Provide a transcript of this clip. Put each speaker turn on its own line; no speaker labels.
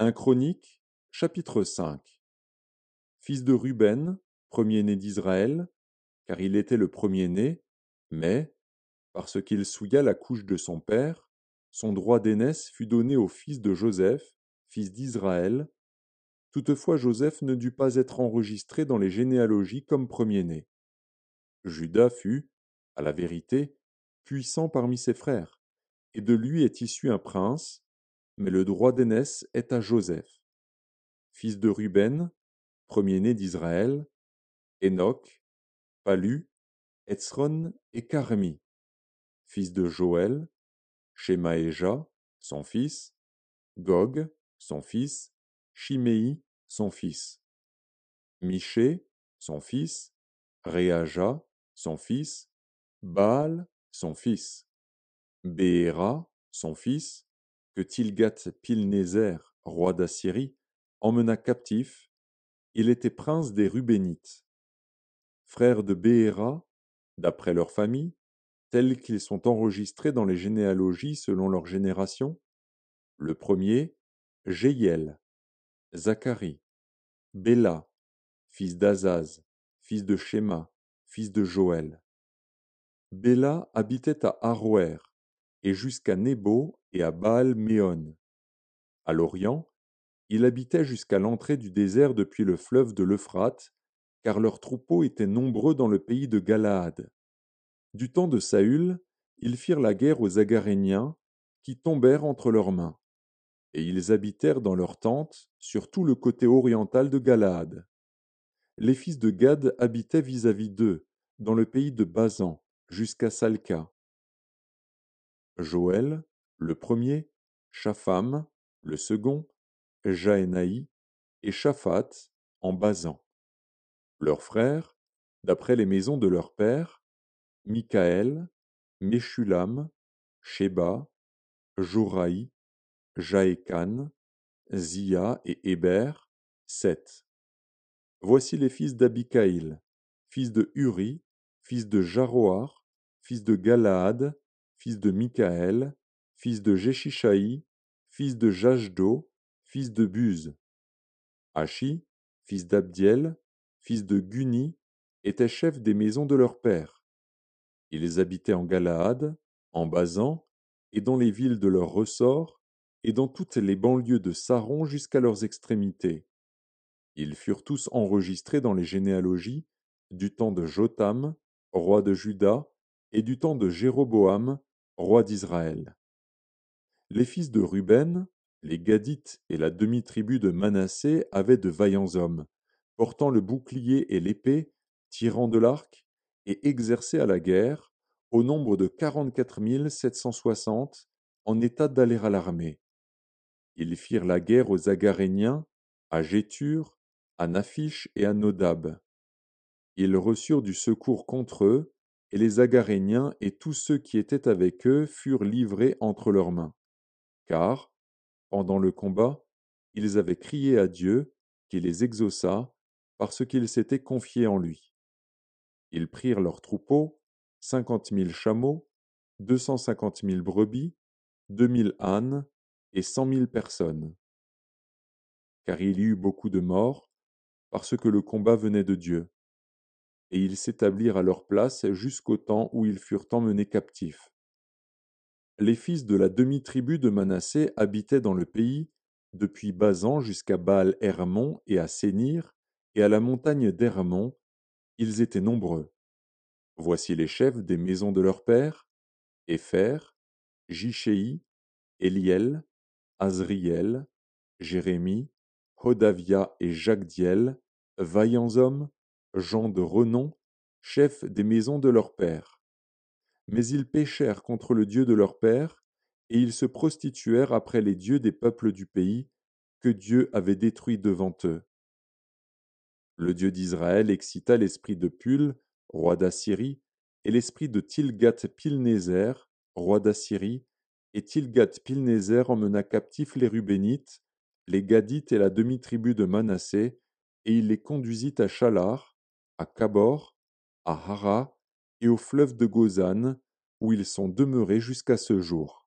1 Chronique, chapitre 5. Fils de Ruben, premier-né d'Israël, car il était le premier-né, mais, parce qu'il souilla la couche de son père, son droit d'aînesse fut donné au fils de Joseph, fils d'Israël. Toutefois Joseph ne dut pas être enregistré dans les généalogies comme premier-né. Juda fut, à la vérité, puissant parmi ses frères, et de lui est issu un prince, mais le droit d'aînesse est à Joseph. Fils de Ruben, premier-né d'Israël, Enoch, Palu, Hetzron et Carmi. Fils de Joël, Shemaéja, son fils, Gog, son fils, Chiméi, son fils, Miché, son fils, Réaja, son fils, Baal, son fils, Béhéra, son fils, que Tilgath-Pilnézer, roi d'Assyrie, emmena captif. Il était prince des Rubénites. Frères de Béhéra, d'après leur famille, tels qu'ils sont enregistrés dans les généalogies selon leur génération. Le premier, Jéiel, Zacharie, Béla, fils d'Azaz, fils de Shéma, fils de Joël. Béla habitait à Aroër, et jusqu'à Nébo et à Baal-Méon. À l'Orient, il habitait jusqu'à l'entrée du désert depuis le fleuve de l'Euphrate, car leurs troupeaux étaient nombreux dans le pays de Galaad. Du temps de Saül, ils firent la guerre aux Agaréniens, qui tombèrent entre leurs mains, et ils habitèrent dans leurs tentes sur tout le côté oriental de Galaad. Les fils de Gad habitaient vis-à-vis d'eux, dans le pays de Basan, jusqu'à Salca. Joël, le premier, Shapham, le second, Jaénaï et Shaphat, en Basan. Leurs frères, d'après les maisons de leurs pères, Michaël, Meshulam, Sheba, Joraï, Jaékan, Zia et Héber, 7. Voici les fils d'Abikaïl, fils de Uri, fils de Jaroar, fils de Galaad, fils de Michaël, fils de Jeshishaï, fils de Jajdo, fils de Buz. Achi, fils d'Abdiel, fils de Guni, étaient chefs des maisons de leur père. Ils habitaient en Galaad, en Basan, et dans les villes de leur ressort, et dans toutes les banlieues de Saron jusqu'à leurs extrémités. Ils furent tous enregistrés dans les généalogies du temps de Jotham, roi de Juda, et du temps de Jéroboam, roi d'Israël. Les fils de Ruben, les Gadites et la demi-tribu de Manassé avaient de vaillants hommes, portant le bouclier et l'épée, tirant de l'arc, et exercés à la guerre, au nombre de 44 760, en état d'aller à l'armée. Ils firent la guerre aux Agaréniens, à Gétur, à Naphish et à Nodab. Ils reçurent du secours contre eux, et les Agaréniens et tous ceux qui étaient avec eux furent livrés entre leurs mains. Car, pendant le combat, ils avaient crié à Dieu, qui les exauça, parce qu'ils s'étaient confiés en lui. Ils prirent leurs troupeaux, 50 000 chameaux, 250 000 brebis, 2000 ânes et 100 000 personnes. Car il y eut beaucoup de morts, parce que le combat venait de Dieu. Et ils s'établirent à leur place jusqu'au temps où ils furent emmenés captifs. Les fils de la demi-tribu de Manassé habitaient dans le pays, depuis Basan jusqu'à Baal-Hermon et à Sénir, et à la montagne d'Hermon. Ils étaient nombreux. Voici les chefs des maisons de leurs pères: Épher, Jishéi, Éliel, Azriel, Jérémie, Hodavia et Jagdiel, vaillants hommes, gens de renom, chefs des maisons de leurs pères. Mais ils péchèrent contre le Dieu de leur père, et ils se prostituèrent après les dieux des peuples du pays, que Dieu avait détruits devant eux. Le Dieu d'Israël excita l'esprit de Pul, roi d'Assyrie, et l'esprit de Tilgath-Pilnézer, roi d'Assyrie, et Tilgath-Pilnézer emmena captifs les Rubénites, les Gadites et la demi-tribu de Manassé, et il les conduisit à Chalar, à Kabor, à Hara et au fleuve de Gozan, où ils sont demeurés jusqu'à ce jour.